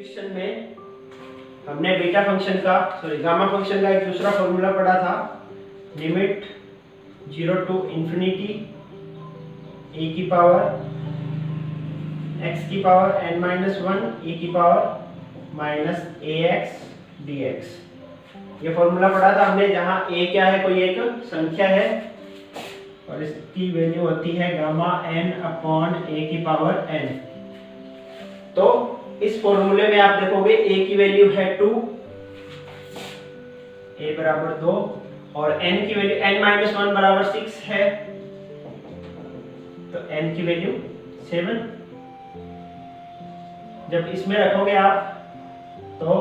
Question में हमने gamma function का एक दूसरा फॉर्मूला पढ़ा था, लिमिट 0 टू इंफिनिटी e की पावर x की पावर n-1 e की पावर -ax dx। ये फॉर्मूला पढ़ा था हमने, जहां a क्या है, कोई एक संख्या है और इसकी वैल्यू होती है गामा n अपॉन a की पावर n। तो इस फॉर्मूले में आप देखोगे a की वैल्यू है 2, a बराबर 2 और n की वैल्यू n-1 बराबर 6 है, तो n की वैल्यू 7। जब इसमें रखोगे आप तो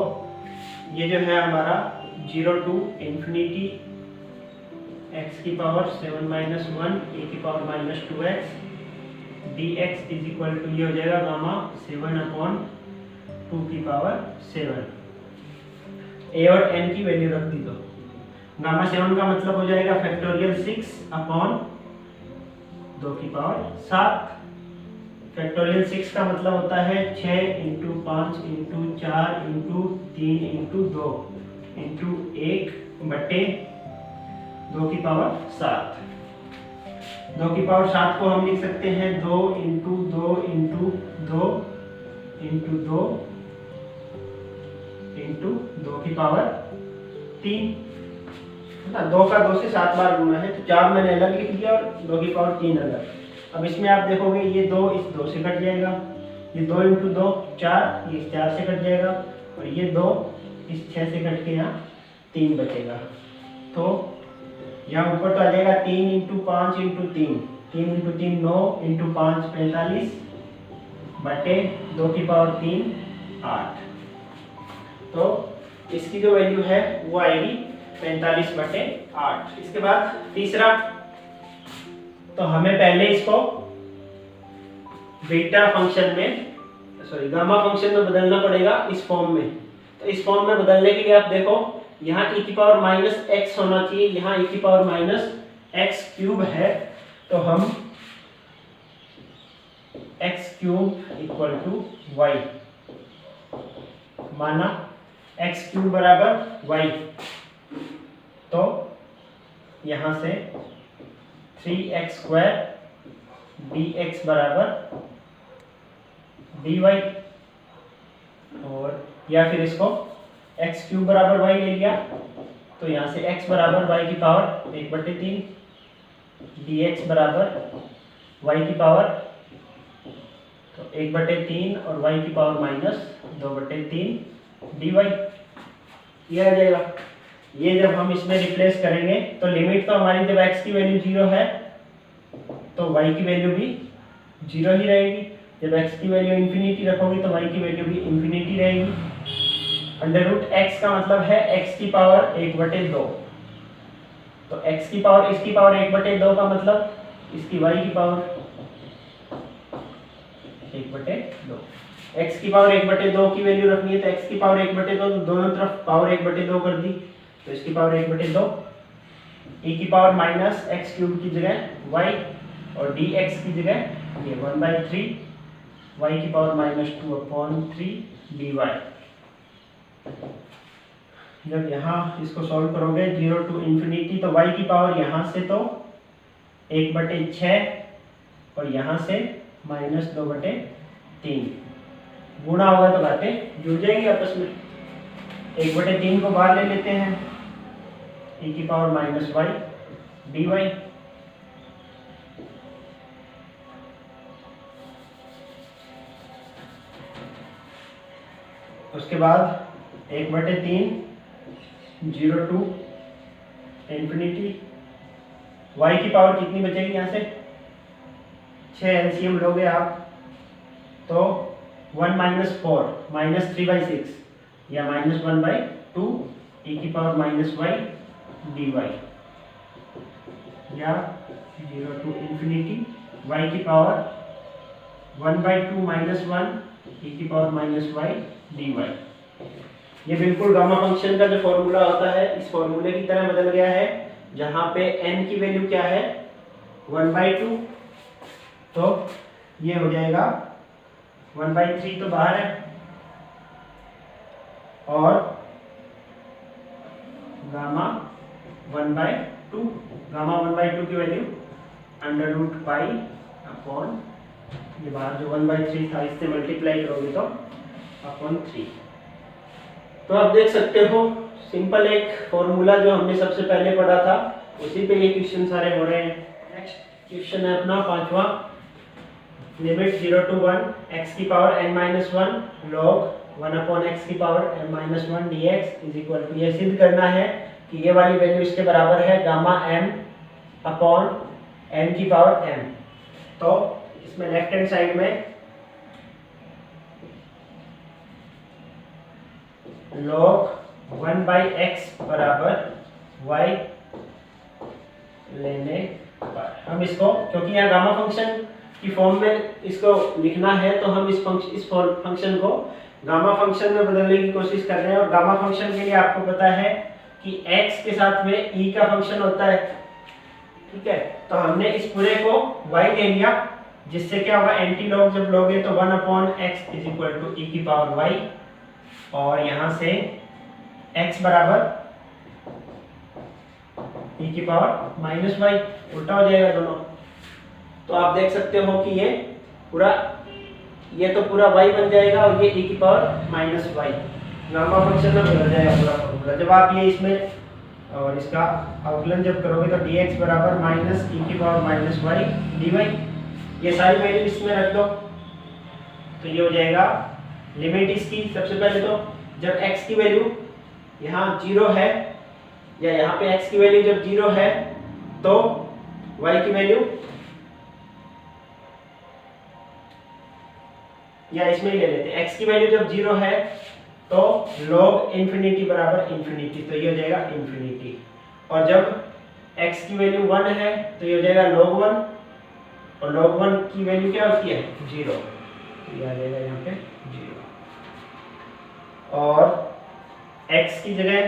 ये जो है हमारा 0 टू इंफिनिटी x की पावर 7-1 e की power -2x dx is equal to, ये हो जाएगा गामा 7 अपॉन 2 की पावर 7। a और n की वैल्यू रख दी तो गामा 7 का मतलब हो जाएगा फैक्टोरियल 6 अपॉन 2 की पावर 7। फैक्टोरियल 6 का मतलब होता है 6 into 5 into 4 into 3 into 2 into 1 बटे 2 की पावर 7। 2 की पावर 7 को हम लिख सकते हैं 2 इंटू 2 इंटू 2 इंटू 2 इंटू 2 की पावर 3। ना 2 का 2 से 7 बार गुना है, तो 4 मैंने अलग लिख दिया और 2 की पावर 3 अलग। अब इसमें आप देखोगे ये 2 इस 2 से कट जाएगा, ये 2 इंटू 2 4, ये 4 से कट जाएगा और ये 2 इस 6 से कट के यहाँ 3 बचेगा। तो यहाँ ऊपर तो आ जाएगा 3 इंटू 5 इंटू 3, 3 इंटू 3 9 इंटू 5 45 बटे 2 की पावर 3 8। तो इसकी जो वैल्यू है वो आएगी 45 बटे 8। इसके बाद तीसरा, तो हमें पहले इसको गामा फंक्शन में बदलना पड़ेगा इस फॉर्म में। तो इस फॉर्म में बदलने के लिए आप देखो, यहाँ e की पावर -x होना चाहिए, यहाँ e की पावर -x³ है, तो हम x³ इक्वल टू y माना, x³ बराबर y, तो यहाँ से 3x² dx बराबर dy, और या फिर इसको x³ बराबर y ले लिया तो यहाँ से x बराबर y की पावर 1/3 dx बराबर y की पावर, तो 1/3 और y की पावर -2/3 dy, ये आ जाएगा। ये जब हम इसमें रिप्लेस करेंगे तो लिमिट तो हमारी, जब x की वैल्यू 0 है तो y की वैल्यू भी 0 ही रहेगी। जब x की वैल्यू इंफिनिटी रखोगे तो y की वैल्यू भी इंफिनिटी रहेगी। √x का मतलब है x की पावर 1/2, तो x की पावर, इसकी पावर 1/2 का मतलब इसकी y की पावर 1/2। x की पावर 1/2 की वैल्यू रखनी है तो x की पावर 1/2, तो दोनों तरफ पावर 1/2 कर दी, तो इसकी पावर 1/2, e की पावर -x³ की जगह y और dx की जगह ये 1/3 y की पावर -2/3 dy। जब यहाँ इसको सॉल्व करोगे 0 टू इंफिनिटी, तो y की पावर यहाँ से तो 1/6 और यहाँ से -2/3, गुणा होगा तो बातें जुड़ जाएंगी आपस में। 1/3 को बाहर ले लेते हैं, e की पावर -y dy, उसके बाद 1/3 0 टू इंफिनिटी, y की पावर कितनी बचेगी, यहाँ से 6 एलसीएम लोगे आप तो 1 - 4 -3/6 या -1/2 e की पावर -y dy, या 0 टू इंफिनिटी y की पावर 1/2 -1 e की पावर -y dy। ये बिल्कुल गामा फंक्शन का जो फॉर्मूला होता है इस फॉर्मूले की तरह बदल गया है, जहां पे n की वैल्यू क्या है 1/2, तो ये हो जाएगा 1/3 तो बाहर है, और गामा 1/2, गामा 1/2 की वैल्यू √π/, ये बाहर जो 1/3 था इससे मल्टीप्लाई करोगे तो /3। तो आप देख सकते हो सिंपल एक फॉर्मूला जो हमने सबसे पहले पढ़ा था उसी पे ये क्वेश्चन सारे हो रहे हैं। नेक्स्ट क्वेश्चन है अपना 5वां, लिमिट 0 to 1 x की पावर n-1 log 1/x की power m-1 dx is equal to, ये सिद्ध करना है कि ये वाली वैल्यू इसके बराबर है गामा m/n की पावर m। तो इसमें लेफ्ट हैंड साइड में log 1/x बराबर y लेने पर हम इसको, क्योंकि यहाँ गामा फंक्शन की फॉर्म में इसको लिखना है तो हम इस फंक्शन को गामा फंक्शन में बदलने की कोशिश कर रहे हैं। और गामा फंक्शन के लिए आपको पता है कि x के साथ में e का फंक्शन होता है, ठीक है। तो हमने इस पूरे को y ले लिया, जिससे क्या होगा, एंटी लॉग जब लोगे तो 1/x is equal to e की पावर y, और यहाँ से x बराबर e की पावर -y, उल्टा हो जाएगा दोनों। तो आप देख सकते हो कि ये पूरा तो पूरा y बन जाएगा और ये e की पावर -y गामा फंक्शन में बदल जाएगा पूरा फॉर्मूला। जब आप ये इसमें और इसका अवकलन जब करोगे तो dx बराबर -e की पावर -y dy, ये सारी वैल्यू इसमें रख दो तो ये हो जाएगा लिमिट इसकी। सबसे पहले तो जब x की वैल्यू यहाँ 0 है, या यहाँ पे x की वैल्यू जब 0 है तो y की वैल्यू, या इसमें ही ले लेते हैं, x की वैल्यू जब 0 है तो log इन्फिनिटी बराबर इन्फिनिटी, तो ये हो जाएगा इन्फिनिटी। और जब x की वैल्यू 1 है तो ये हो जाएगा log 1, और log 1 की वैल्यू क्या होती है 0, तो ये आ जाएगा यहाँ पे 0। और x की जगह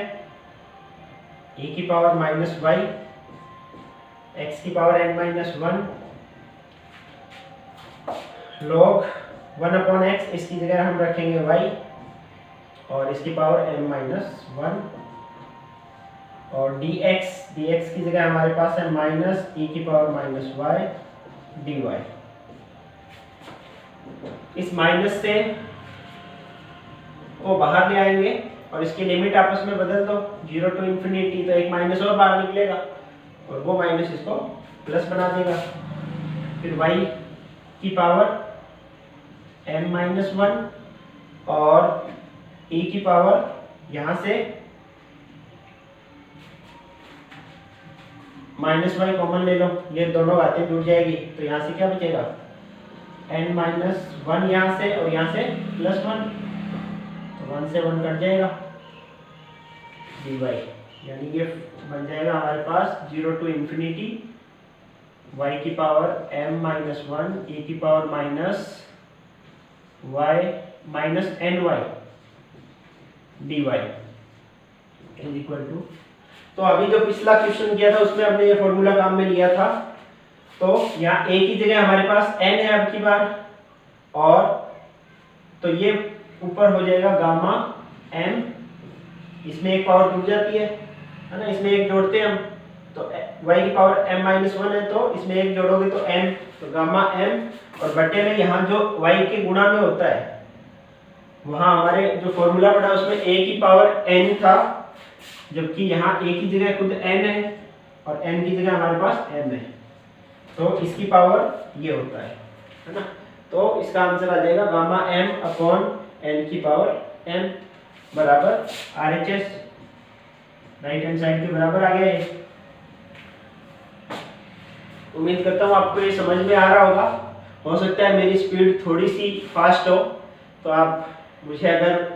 e की पावर -y, x की पावर n-1 log 1/x, इसकी जगह हम रखेंगे y, और इसकी पावर m-1, और dx की जगह हमारे पास है -e की पावर -y dy। इस माइनस से को बाहर ले आएंगे और इसकी लिमिट आपस में बदल दो 0 to इन्फिनिटी, तो एक माइनस और बाहर निकलेगा और वो माइनस इसको प्लस बना देगा। फिर y की पावर m-1 और e की पावर यहाँ से -y कॉमन ले लो, ये दोनों बातें जुड़ जाएगी, तो यहाँ से क्या बचेगा n-1 यहाँ से, और यहाँ से +1, तो 1 से 1 कट जाएगा dy, यानी ये बन जाएगा हमारे पास 0 to इन्फिनिटी y की पावर m-1 e की power -y -ny dy is equal to. तो अभी जो पिछला क्वेश्चन किया था उसमें हमने ये फॉर्मूला काम में लिया था, तो यहाँ a की जगह हमारे पास n है अब की बार, और तो ये ऊपर हो जाएगा गामा m, इसमें एक पावर जुड़ जाती है ना, इसमें एक जोड़ते हैं हम, तो y की पावर m-1 है तो इसमें एक जोड़ोगे तो m, तो गामा m, और बटे में यहाँ जो y के गुणा में होता है वहाँ हमारे जो फॉर्मूला पढ़ा उसमें a की पावर n था, जबकि यहाँ a की जगह खुद n है और n की जगह हमारे पास m है, तो इसकी पावर ये होता है ना। तो इसका आंसर आ जाएगा गामा m/n की पावर m बराबर RHS, राइट हैंड साइड के बराबर आ गया ये। उम्मीद करता हूँ आपको ये समझ में आ रहा होगा। हो सकता है मेरी स्पीड थोड़ी सी फास्ट हो, तो आप मुझे अगर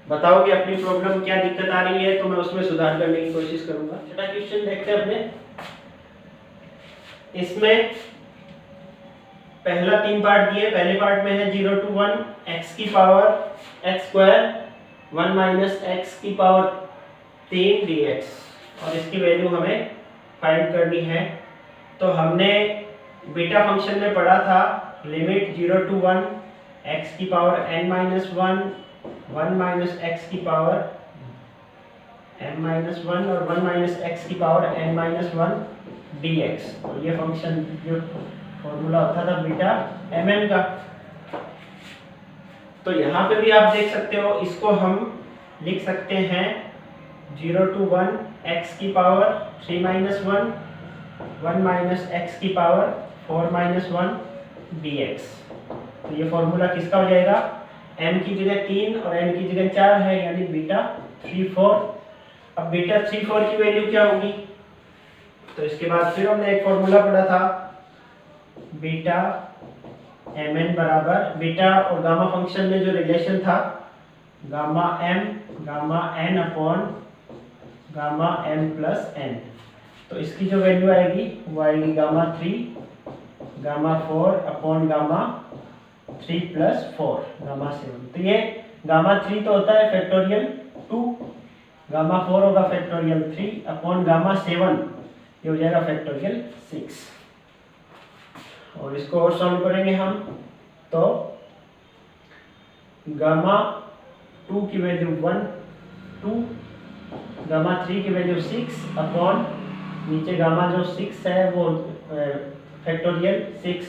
बताओगे अपनी प्रॉब्लम क्या दिक्कत आ रही है तो मैं उसमें सुधार करने की कोशिश करूंगा। छठा क्वेश्चन देखते हैं अपने। इसमें पहला 3 पार्ट दिए, पहले पार्ट में है 0 to 1 x की पावर x² 1 - x की पावर 3 dx, और इसकी वैल्यू हमें फाइंड करनी है। तो हमने बीटा फंक्शन में पढ़ा था लिमिट 0 to 1 x की पावर n-1 1 माइनस एक्स की पावर m माइनस वन और 1 माइनस एक्स की power n minus one dx। और ये फंक्शन जो फॉर्मूला होता था बीटा mn का। तो यहाँ पे भी आप देख सकते हो, इसको हम लिख सकते हैं 0 to 1 x की power 3 minus one 1 minus x की पावर 4 माइनस वन dx। तो ये फॉर्मूला किसका हो जाएगा, m की जगह 3 और n की जगह 4 है, यानी बीटा 3 4। अब बीटा 3 4 की वैल्यू क्या होगी, तो इसके बाद फिर हमने एक फॉर्मूला पढ़ा था, बीटा mn बराबर बीटा और गामा फंक्शन में जो रिलेशन था, gamma m gamma n upon gamma m plus n। तो इसकी जो वैल्यू आएगी वो आएगी gamma 3 gamma 4 upon gamma 3 plus 4 gamma 7। तो ये गामा 3 तो होता है फैक्टोरियल 2, गामा 4 होगा फैक्टोरियल 3 अपॉन गामा 7 ये हो जाएगा फैक्टोरियल 6। और इसको और सॉल्व करेंगे हम, तो गामा 2 की वैल्यू 1 2, गामा 3 की वैल्यू 6 अपॉन नीचे गामा जो 6 है वो फैक्टोरियल 6,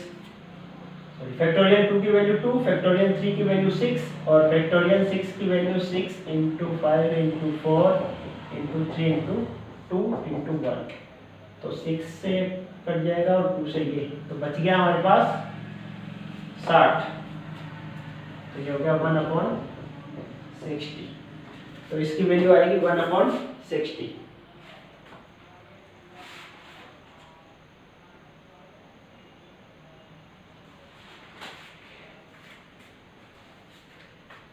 सॉरी फैक्टोरियल 2 की वैल्यू 2, फैक्टोरियल 3 की वैल्यू 6 और फैक्टोरियल 6 की value 6 into 5 into 4 into 3 into 2 into 1। तो 6 से कट जाएगा और 2 से ये, तो बच गया हमारे पास 60। तो ये हो गया 1/60। तो इसकी वैल्यू आएगी 1/60।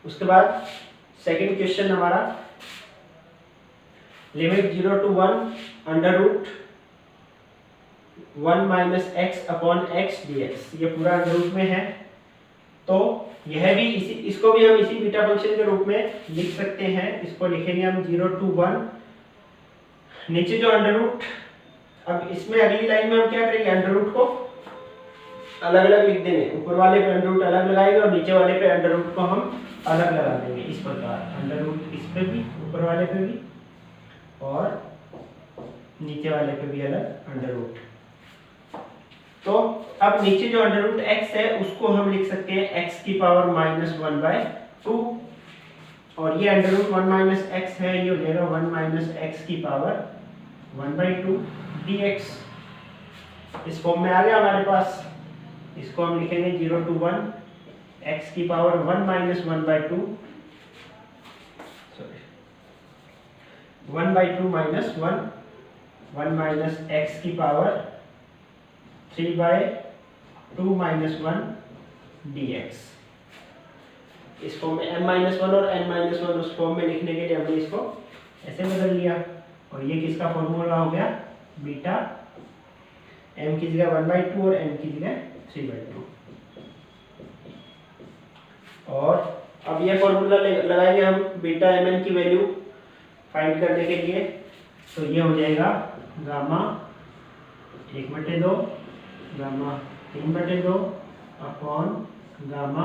उसके बाद सेकंड क्वेश्चन हमारा, limit 0 to 1 under root 1 minus x upon x dx। ये पूरा अंडर रूट में है, तो यह भी इसको भी हम इसी बीटा फंक्शन के रूप में लिख सकते हैं। इसको लिखेंगे हम 0 to 1, नीचे जो अंडर रूट, अब इसमें अगली लाइन में हम क्या करेंगे, अंडर रूट को अलग अलग लिख देंगे, ऊपर वाले पे अंडर रूट अलग लगाएंगे और नीचे वाले पे अंडर रूट को हम अलग लगा देंगे। इस प्रकार अंडर रूट इस पे भी, ऊपर वाले पे भी और नीचे वाले पे भी अलग अंडर रूट। तो अब नीचे जो अंडर रूट x है उसको हम लिख सकते हैं x की पावर -1/2 और ये अंडर रूट 1 माइनस एक्स है, ये हो जाएगा 1 माइनस एक्स की पावर 1/2 dx। इस फॉर्म में आ गया हमारे पास। इसको हम लिखेंगे 0 to 1 x की power 1 minus 1/2, sorry 1/2 minus 1 minus x की पावर 3/2 माइनस 1 dx। इस फॉर्म में m-1 और n-1 उस फॉर्म में लिखने के लिए हमने इसको ऐसे बदल लिया और ये किसका फॉर्मूला हो गया, बीटा m की जगह 1/2 और n की जगह 3/2। और अब ये फॉर्मूला लगाएंगे हम बीटा mn की वैल्यू फाइंड करने के लिए। तो ये हो जाएगा gamma 1/2 gamma 3/2 upon gamma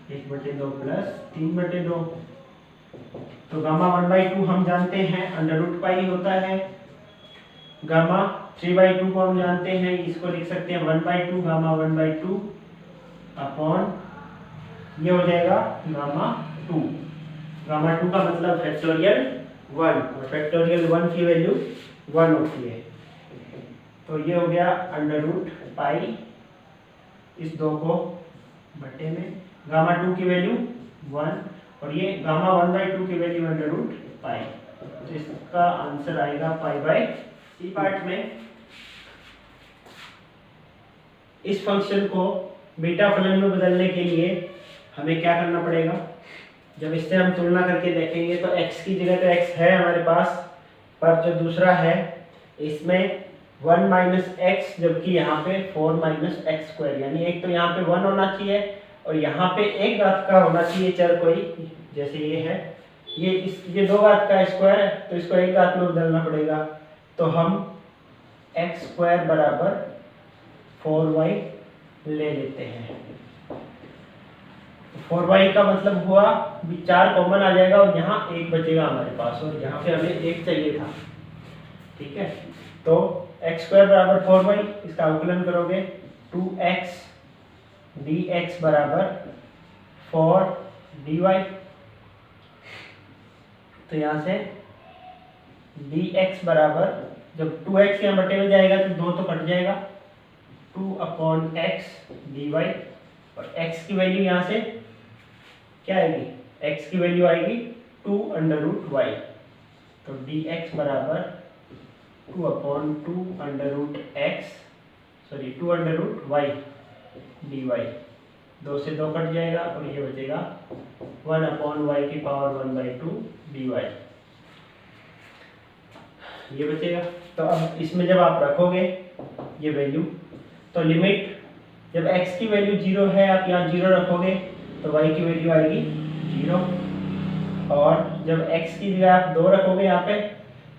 1/2 plus 3/2। तो गामा 1/2 हम जानते हैं अंडर रूट पाई होता है, गामा 3/2 को हम जानते हैं, इसको लिख सकते हैं 1/2 गामा 1/2 अपॉन ये हो जाएगा गामा 2। गामा 2 का मतलब फैक्टोरियल 1 और फैक्टोरियल 1 की वैल्यू 1 होती है। तो ये हो गया अंडर रूट पाई, इस 2 को बटे में, गामा 2 की वैल्यू 1 और ये गामा 1/2 की वैल्यू अंडर रूट पाई। तो इसका आंसर आएगा पाई/सी। पार्ट में इस फंक्शन को बीटा फलन में बदलने के लिए हमें क्या करना पड़ेगा, जब इससे हम तुलना करके देखेंगे तो x की जगह तो x है हमारे पास, पर जो दूसरा है इसमें 1 माइनस एक्स, जबकि यहाँ पे 4 माइनस एक्स स्क्वायर, यानी एक तो यहाँ पे 1 होना चाहिए और यहाँ पे एक घात का होना चाहिए चर कोई, जैसे ये है, ये 2 घात का स्क्वायर है तो इसको एक घात में बदलना पड़ेगा। तो हम एक्स स्क्वायर बराबर 4y ले लेते हैं। 4y का मतलब हुआ भी 4 कॉमन आ जाएगा और यहाँ 1 बचेगा हमारे पास, और यहाँ पे हमें 1 चाहिए था। ठीक है, तो x² बराबर 4y, इसका अवकलन करोगे 2x dx बराबर 4 dy। तो यहाँ से dx बराबर, जब 2x यहाँ बटे में जाएगा तो 2 तो कट जाएगा, 2/x dy, और x की वैल्यू यहाँ से क्या आएगी, x की वैल्यू आएगी 2√y। तो dx बराबर 2/2√y dy, 2 से 2 कट जाएगा और ये बचेगा 1/y की पावर 1/2 dy, ये बचेगा। तो अब इसमें जब आप रखोगे ये वैल्यू, तो लिमिट जब x की वैल्यू 0 है, आप यहाँ 0 रखोगे तो y की वैल्यू आएगी 0, और जब x की जगह आप 2 रखोगे यहाँ पे,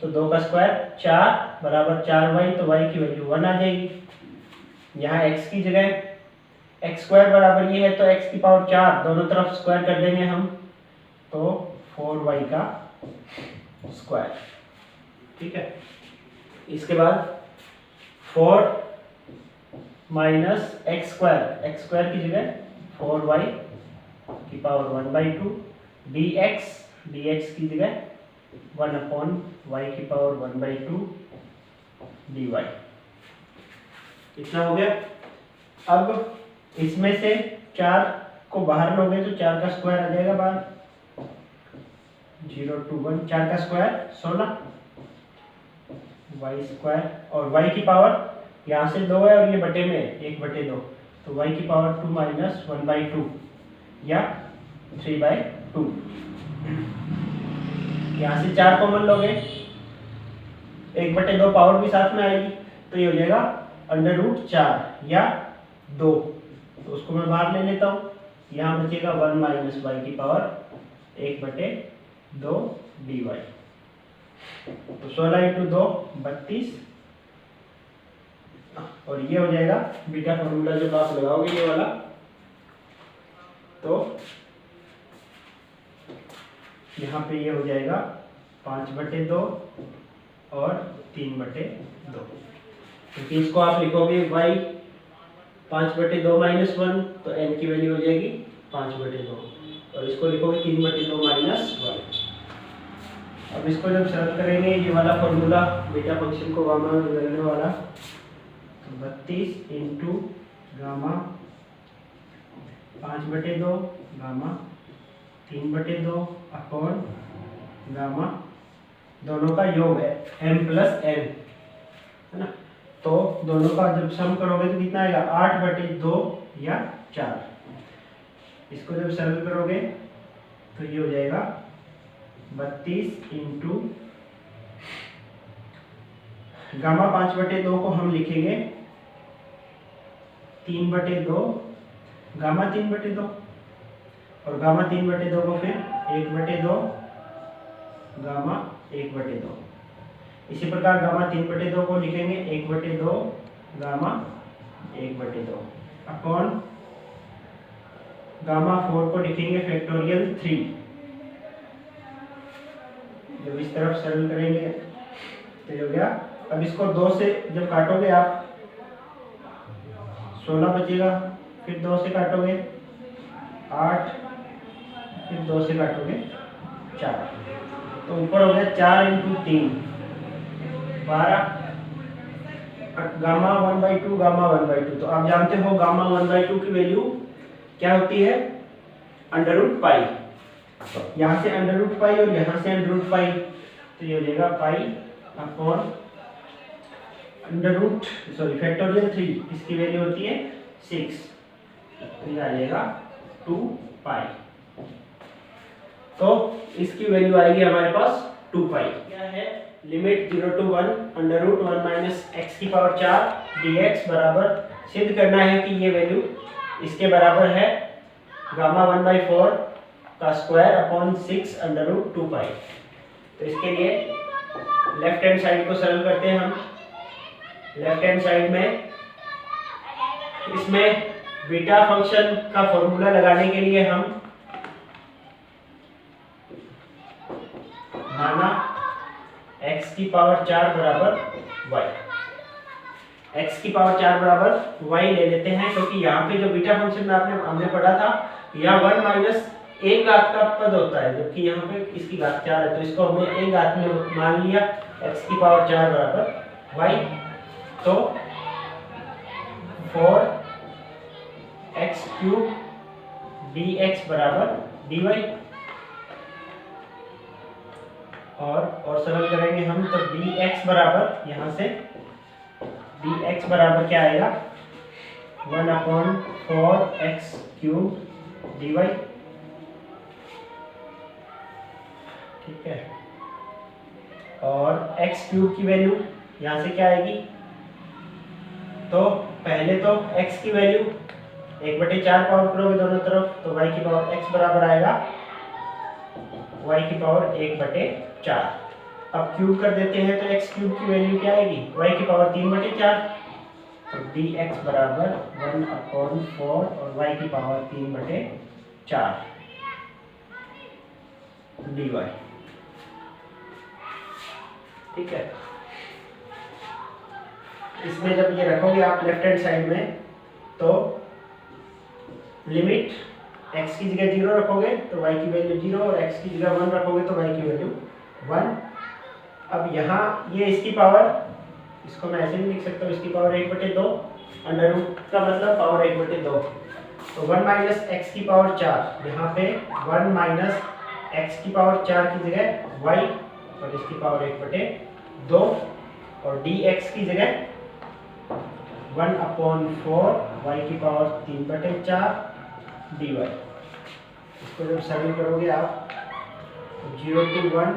तो 2 का स्क्वायर 4 बराबर 4y, तो y की वैल्यू 1 आ जाएगी। यहाँ x की जगह x² बराबर ये है, तो x की पावर 4 दोनों तरफ स्क्वायर कर देंगे हम, तो 4y का स्क्वायर। ठीक है, इसके बाद 4 माइनस x² की जगह 4y की पावर 1/2 dx की जगह 1/y की पावर 1/2 dy। इतना हो गया। अब इसमें से 4 को बाहर लोगे तो 4 का स्क्वायर आ जाएगा बाहर, 0 2 1, 4 का स्क्वायर 16 y², और y की पावर यहाँ से 2 है और ये बटे में 1/2, तो y की पावर 2 माइनस 1/2 या 3/2। यहाँ से 4 कॉमन लोगे, 1/2 पावर भी साथ में आएगी, तो ये हो जाएगा √4 या 2, तो उसको मैं बाहर ले लेता हूँ। यहाँ बचेगा 1 माइनस y की पावर 1/2 dy, तो 16 × 2 32, और ये हो जाएगा बीटा फॉर्मूला जब आप लगाओगे ये वाला, तो यहाँ पे ये हो जाएगा 5/2 और 3/2, क्योंकि इसको आप लिखोगे y 5/2 माइनस 1, तो n की वैल्यू हो जाएगी 5/2, और इसको लिखोगे 3/2 माइनस 1। अब इसको जब सरल करेंगे ये वाला फॉर्मूला बीटा फंक्शन को गामा में बदलने वाला, तो 32 × गामा 5/2 गामा 3/2 अपॉन गामा, दोनों का योग है m + n, है ना। तो दोनों का जब सम करोगे तो कितना आएगा, 8/2 या 4। इसको जब सरल करोगे तो ये हो जाएगा 32 × गामा 5/2 को हम लिखेंगे 3/2 गामा 3/2, और गामा 3/2 को फिर 1/2 गामा 1/2। इसी प्रकार गामा 3/2 को लिखेंगे 1/2 गामा 1/2 अपॉन गामा 4 को लिखेंगे फैक्टोरियल 3। जब इस तरफ सरल करेंगे तो हो गया। अब इसको 2 से जब काटोगे आप 16 बचेगा, फिर 2 से काटोगे 8, फिर 2 से काटोगे 4, तो ऊपर हो गया 4 × 3 12, गामा 1/2 गामा 1/2। तो आप जानते हो गामा 1/2 की वैल्यू क्या होती है, √π। यहाँ से √π और यहाँ से √π, तो ये हो जाएगा पाई अपॉन फैक्टोरियल 3, इसकी वैल्यू होती है 6, तो ये आ जाएगा 2π। तो इसकी वैल्यू आएगी हमारे पास 2π। क्या है, लिमिट 0 to 1 √1 माइनस x की पावर 4 dx बराबर, सिद्ध करना है कि ये वैल्यू इसके बराबर है गामा 1/4 का स्क्वायर अपॉन 6 √2π। तो इसके लिए लेफ्ट हैंड साइड को सरल करते हैं हम। लेफ्ट हैंड साइड में इसमें बीटा फंक्शन का फॉर्मूला लगाने के लिए हम माना x की पावर 4 बराबर y, x की पावर 4 बराबर y ले लेते हैं, क्योंकि यहाँ पे जो बीटा फंक्शन में हमने पढ़ा था, यहाँ 1 माइनस एक घात का पद होता है, जबकि यहाँ पे इसकी घात 4 है, तो इसको हमने एक घात में मान लिया, x की पावर 4 बराबर y। तो 4x क्यूब dx बराबर dy, और सरल करेंगे हम तो dx बराबर, यहाँ से dx बराबर क्या आएगा, 1/4x क्यूब dy। ठीक है, और x क्यूब की वैल्यू यहाँ से क्या आएगी, तो पहले तो x की वैल्यू 1/4 पावर करोगे दोनों तरफ, तो y की पावर x बराबर आएगा y की पावर 1/4। अब क्यूब कर देते हैं तो x क्यूब की वैल्यू क्या आएगी, y की पावर 3/4, तो dx बराबर 1/4 और y की पावर 3/4 dy। ठीक है, इसमें जब ये रखोगे आप लेफ्ट हैंड साइड में, तो लिमिट x की जगह 0 रखोगे तो y की वैल्यू 0, और x की जगह 1 रखोगे तो y की वैल्यू 1। अब यहाँ ये इसकी पावर, इसको मैं ऐसे भी लिख सकता हूँ, इसकी पावर 1/2, अंडर रूट का मतलब पावर 1/2, तो 1 माइनस एक्स की पावर 4, यहाँ पे 1 माइनस एक्स की पावर 4 की जगह y, और इसकी पावर 1/2, और dx की जगह 1/4 y की पावर 3/4 dy। इसको जब सरल करोगे आप 0 to 1,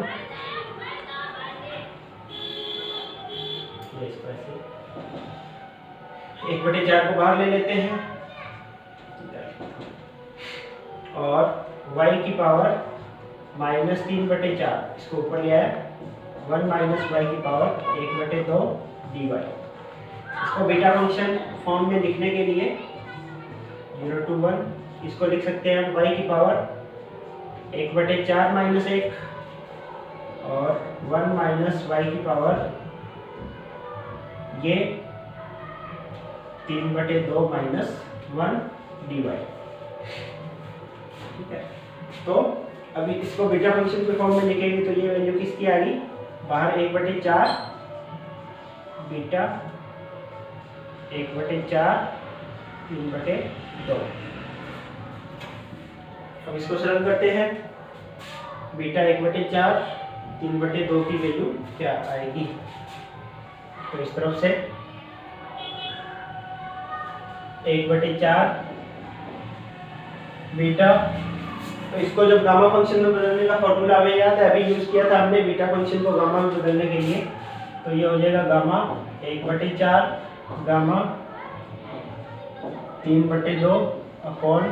इसको ऐसे 1/4 को बाहर ले लेते हैं, और y की पावर -3/4 इसको ऊपर ले आया, 1 माइनस y की पावर 1/2 dy। इसको बीटा फंक्शन फॉर्म में लिखने के लिए 0 to 1 इसको लिख सकते हैं हम y की पावर 1/4 माइनस 1, और 1 माइनस y की पावर ये 3/2 माइनस 1 dy। ठीक है, तो अभी इसको बीटा फंक्शन के फॉर्म में लिखेंगे तो ये वैल्यू किसकी आ गई, बाहर 1/4 बीटा 1/4 3/2। अब इसको सरल करते हैं, बीटा 1/4 3/2 की वैल्यू क्या आएगी, तो इस तरफ से 1/4 बीटा, तो इसको जब गामा फंक्शन में बदलने का फॉर्मूला हमें याद है, अभी यूज किया था हमने बीटा फंक्शन को गामा में बदलने के लिए, तो ये हो जाएगा गामा 1/4 गामा 3/2 अपॉन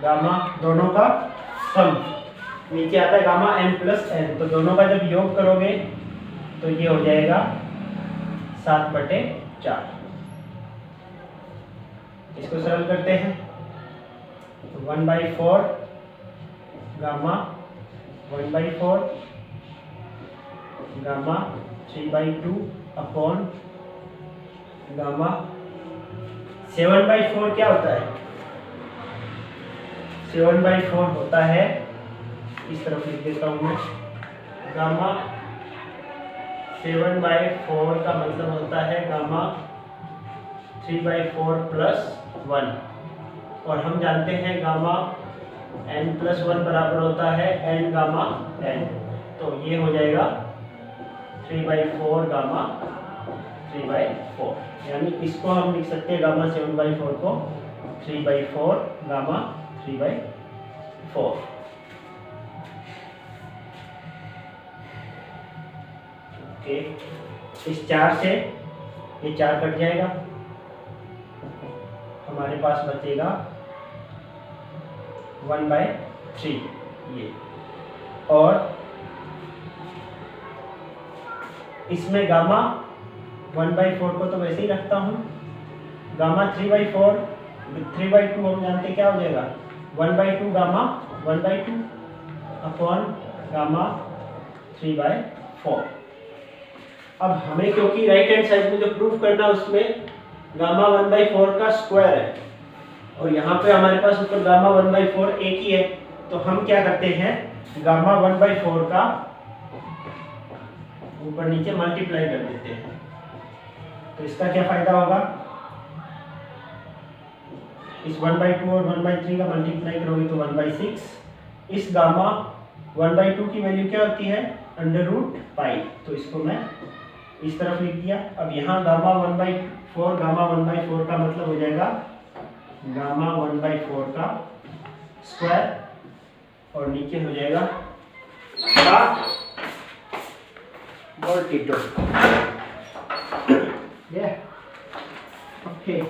गामा दोनों का सम, नीचे आता है गामा n प्लस n, तो दोनों का जब योग करोगे तो ये हो जाएगा 7/4। इसको सरल करते हैं तो 1/4 गामा 1/4 गामा 3/2 अपॉन गामा 7/4 क्या होता है, 7/4 होता है, इस तरफ लिख देता हूँ मैं, गामा 7/4 का मतलब होता है गामा 3/4 प्लस 1, और हम जानते हैं गामा n प्लस 1 बराबर होता है n गामा n, तो ये हो जाएगा 3/4 गामा 3/4, यानी इसको हम लिख सकते हैं गामा 7/4 को 3/4 गामा 3/4। ओके, इस 4 से ये 4 कट जाएगा, हमारे पास बचेगा 1/3 ये, और इसमें गामा 1/4 को तो वैसे ही रखता हूँ, गामा 3/4 3/2 हम जानते क्या हो जाएगा, 1/2 गामा 1/2 अपॉन गामा 3/4। अब हमें क्योंकि राइट हैंड साइड में जो प्रूफ करना है उसमें गामा 1/4 का स्क्वायर है और यहाँ पे हमारे पास ऊपर गामा 1/4 एक ही है, तो हम क्या करते हैं गामा 1/4 का ऊपर नीचे मल्टीप्लाई कर देते हैं। तो इसका क्या फायदा होगा, इस 1/2 और 1/3 का मल्टीप्लाई करोगे तो 1/6। इस गामा 1/2 की वैल्यू क्या होती है, √π, तो इसको मैं इस तरफ लिख दिया। अब यहाँ गामा 1/4 का मतलब हो जाएगा गामा 1/4 का स्क्वायर और नीचे हो जाएगा का मल्टीटो। ये ओके,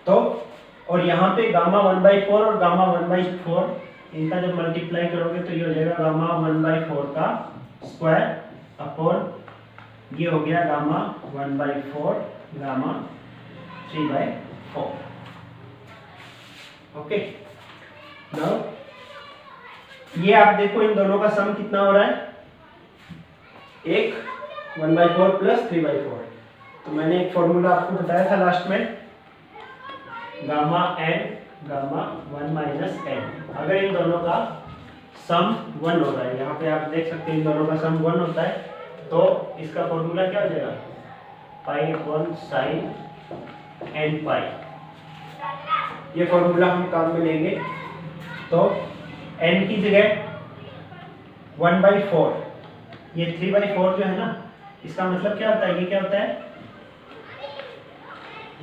तो और यहाँ पे गामा 1/4 और गामा 1/4 इनका जब मल्टीप्लाई करोगे तो ये हो जाएगा गामा 1/4 का स्क्वायर अपॉन ये हो गया गामा 1/4 गामा 3/4। ओके, नाउ ये आप देखो इन दोनों का सम कितना हो रहा है, एक 1/4 प्लस 3/4। तो मैंने एक फॉर्मूला आपको बताया था लास्ट में, gamma n gamma 1 minus n। अगर इन दोनों का सम 1 हो रहा है, यहाँ पे आप देख सकते हैं इन दोनों का सम 1 होता है, तो इसका फॉर्मूला क्या हो जाएगा, पाई अपॉन साइन n पाई। ये फॉर्मूला हम काम में लेंगे। तो n की जगह 1/4, ये 3/4 जो है ना, इसका मतलब क्या होता है, ये क्या होता है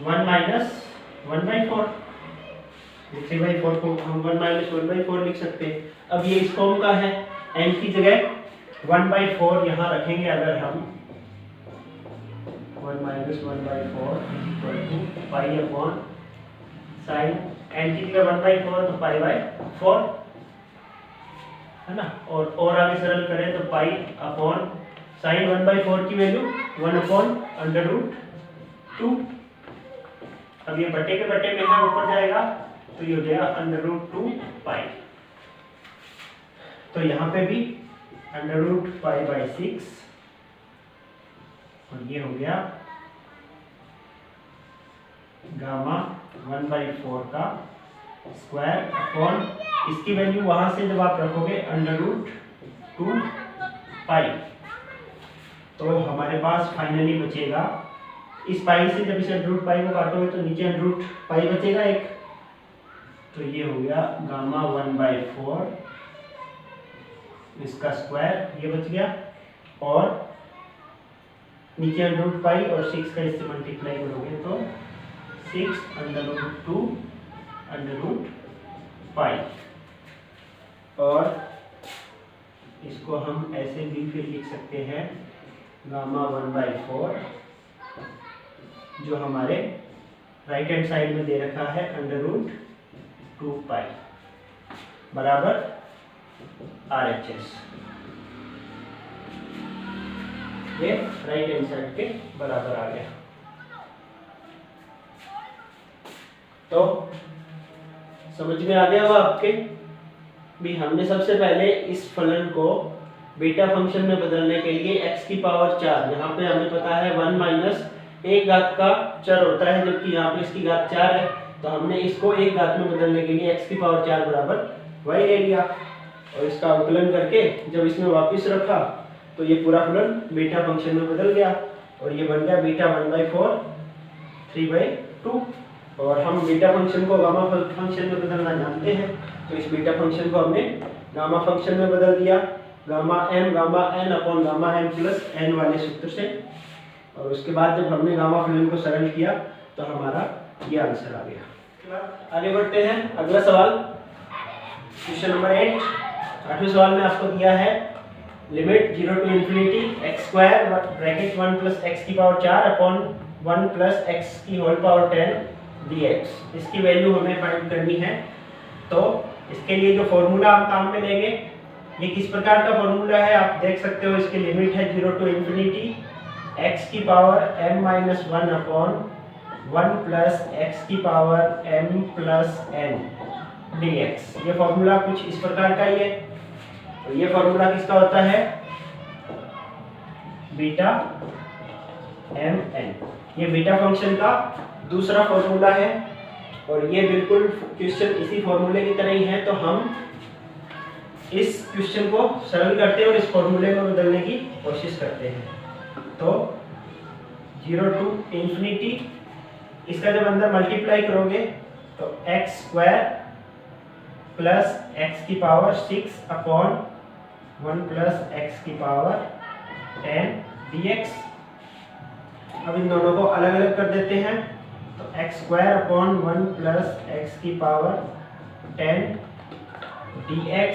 1 माइनस 1/4। 3/4 को हम 1 माइनस 1/4 लिख सकते हैं। अब ये इस फॉर्म का है, n की जगह 1/4 यहाँ रखेंगे। अगर हम 1 माइनस 1/4 equal to pi upon sine, n की जगह 1/4 तो पाई/4 है ना, और आगे सरल करें तो पाई अपॉन साइन 1/4 की वैल्यू 1/√2। अब ये बटे के बटे में है, ऊपर जाएगा तो ये हो जाएगा √2π। तो यहाँ पे भी √π/6 और ये हो गया गामा 1/4 का स्क्वायर अपॉन इसकी वैल्यू वहां से जब आप रखोगे √2π, तो हमारे पास फाइनली बचेगा इस पाई से, जब इसे √π को काटोगे तो नीचे √π बचेगा एक, तो ये हो गया गामा 1/4 इसका स्क्वायर, ये बच गया, और नीचे √π और 6 का इससे मल्टीप्लाई करोगे तो 6√2√π। और इसको हम ऐसे भी फिर लिख सकते हैं गामा 1/4 जो हमारे राइट हैंड साइड में दे रखा है √2π बराबर RHS। ये राइट हैंड साइड के बराबर आ गया। तो समझ में आ गया वो आपके भी, हमने सबसे पहले इस फलन को बीटा फंक्शन में बदलने के लिए x की पावर 4, यहाँ पे हमें पता है 1 माइनस 1 घात का चर होता है, जबकि यहाँ पे इसकी घात 4 है, तो हमने इसको 1 घात में बदलने के लिए x की पावर 4 बराबर y ले लिया और इसका अवकलन करके जब इसमें वापस रखा तो ये पूरा फलन बीटा फंक्शन में बदल गया और ये बन गया बीटा 1/4 3/2। और हम बीटा फंक्शन को गामा फंक्शन में बदलना जानते हैं, तो इस बीटा फंक्शन को हमने गामा फंक्शन में बदल दिया, gamma n upon gamma m plus n वाले सूत्र से। और उसके बाद जब हमने गामा फलन को सरल किया तो हमारा ये आंसर आ गया। आगे बढ़ते हैं, अगला सवाल क्वेश्चन नंबर 8। 8वें सवाल में आपको दिया है limit 0 to infinity x square bracket 1 plus x की पावर 4 अपॉन 1 प्लस एक्स की होल पावर 10 dx। इसकी वैल्यू हमें फाइंड करनी है। तो इसके लिए जो फॉर्मूला हम काम में लेंगे, ये किस प्रकार का फॉर्मूला है आप देख सकते हो। इसकी लिमिट है 0 टू इन्फिनिटी एक्स की power m minus 1 upon 1 plus x की power m plus n dx। ये फॉर्मूला कुछ इस प्रकार का ही है। तो ये फॉर्मूला किसका होता है, बीटा एम एन। ये बीटा फंक्शन का दूसरा फॉर्मूला है और ये बिल्कुल क्वेश्चन इसी फॉर्मूले की तरह ही है। तो हम इस क्वेश्चन को सरल करते हैं और इस फॉर्मूले में बदलने की कोशिश करते हैं। तो 0 टू इन्फिनिटी, इसका जब अंदर मल्टीप्लाई करोगे तो एक्स स्क्वायर प्लस एक्स की पावर 6 अपॉन 1 प्लस एक्स की पावर 10 dx। अब इन दोनों को अलग अलग कर देते हैं। तो X square upon 1 plus x की power 10 dx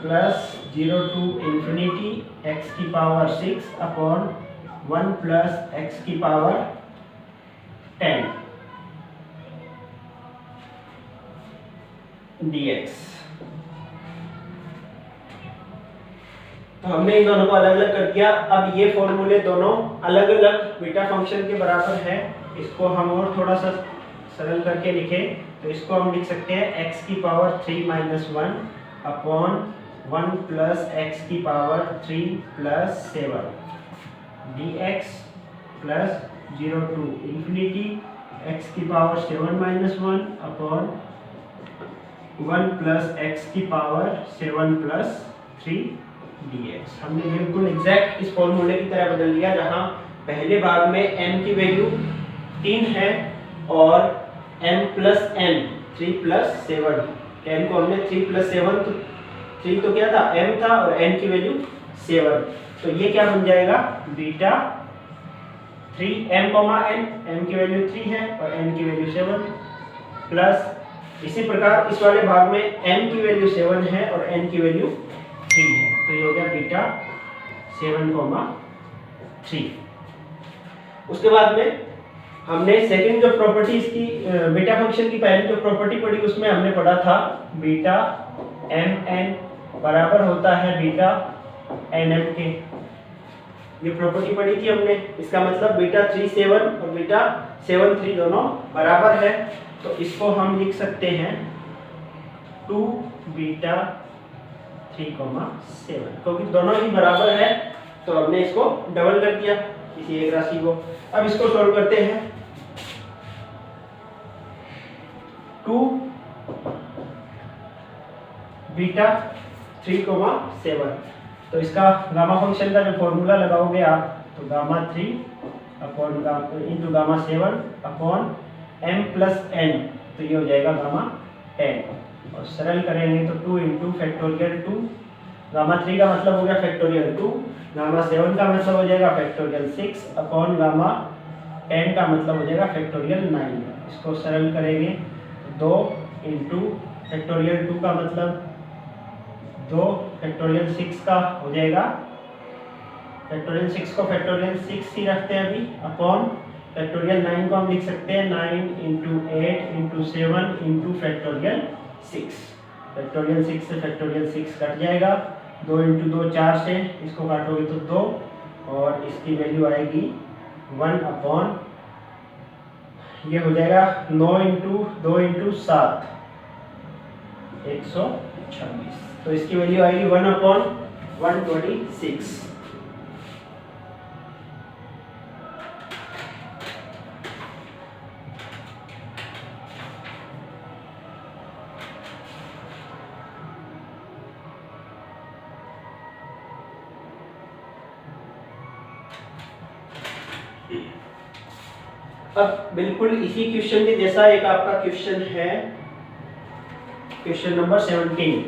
plus 0 to infinity X की पावर 6 अपॉन 1 प्लस एक्स की पावर 10 dx। तो हमने इन दोनों को अलग अलग कर दिया। अब ये फॉर्मूले दोनों अलग अलग बीटा फंक्शन के बराबर है। इसको हम और थोड़ा सा सरल करके लिखें तो इसको हम लिख सकते हैं x की power 3 minus 1 upon 1 plus x की power 3 plus 7 dx plus 0 to infinity x की power 7 minus 1 upon 1 plus x की पावर 7 प्लस 3 dx। हमने बिल्कुल एग्जैक्ट इस फॉर्मूले की तरह बदल दिया, जहां पहले भाग में m की वैल्यू 3 है और m plus n 3 plus 7, n को हमने 3 प्लस 7, तो 3 तो क्या था, m था, और n की वैल्यू 7। तो ये क्या बन जाएगा, बीटा 3m, n, m की वैल्यू 3 है और n की वैल्यू 7, प्लस इसी प्रकार इस वाले भाग में m की वैल्यू 7 है और n की वैल्यू 3 है। तो ये हो गया बीटा 7,3। उसके बाद में हमने सेकंड जो प्रॉपर्टी इसकी बीटा फंक्शन की पहली जो प्रॉपर्टी पढ़ी उसमें हमने पढ़ा था बीटा एम एन बराबर होता है बीटा एन एम के। ये प्रॉपर्टी पढ़ी थी हमने। इसका मतलब बीटा 3,7 और बीटा 7,3 दोनों बराबर है। तो इसको हम लिख सकते हैं 2 बीटा 3,7, क्योंकि दोनों ही बराबर है तो हमने इसको डबल कर दिया किसी एक राशि को। अब इसको सॉल्व करते हैं। 2 बीटा 3,7, तो इसका गामा फंक्शन का जो फॉर्मूला लगाओगे आप, तो gamma 3 upon into gamma 7 upon m plus n, तो ये हो जाएगा गामा 10। और सरल करेंगे तो 2 इंटू फैक्टोरियल 2, गामा 3 का मतलब हो गया फैक्टोरियल 2, गामा 7 का मतलब हो जाएगा फैक्टोरियल 6 अपॉन गामा 10 का मतलब हो जाएगा फैक्टोरियल 9। इसको सरल करेंगे 2 इंटू फैक्टोरियल 2 का मतलब 2 फैक्टोरियल 6 का हो जाएगा, फैक्टोरियल 6 को फैक्टोरियल 6 ही रखते हैं अभी, अपॉन फैक्टोरियल 9 को हम लिख सकते हैं 9 into 8 into 7 into factorial 6। Factorial 6 से फैक्टोरियल 6 कट जाएगा, 2 इंटू 2 4 से इसको काटोगे तो 2, और इसकी वैल्यू आएगी 1 अपॉन, ये हो जाएगा 9 इंटू 2 इंटू 7 126, तो इसकी वैल्यू आएगी 1 अपॉन 126। अब बिल्कुल इसी क्वेश्चन के जैसा एक आपका क्वेश्चन है, क्वेश्चन नंबर 17।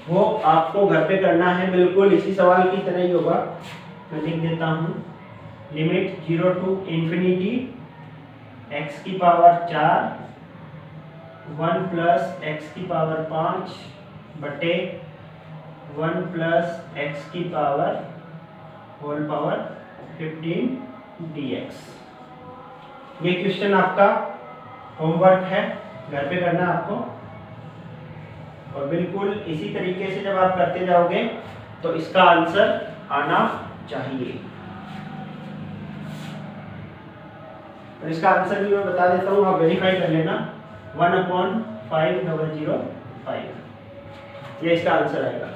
वो आपको घर पे करना है, बिल्कुल इसी सवाल की तरह ही होगा। मैं लिख देता हूँ, लिमिट 0 टू इन्फिनिटी एक्स की पावर 4 1 प्लस एक्स की पावर 5 बटे 1 प्लस एक्स की पावर होल पावर 15 dx। ये क्वेश्चन आपका होमवर्क है, घर पे करना है आपको, और बिल्कुल इसी तरीके से जब आप करते जाओगे तो इसका आंसर आना चाहिए। और इसका आंसर भी मैं बता देता हूँ, आप वेरीफाई कर लेना। 1/5005 ये इसका आंसर आएगा।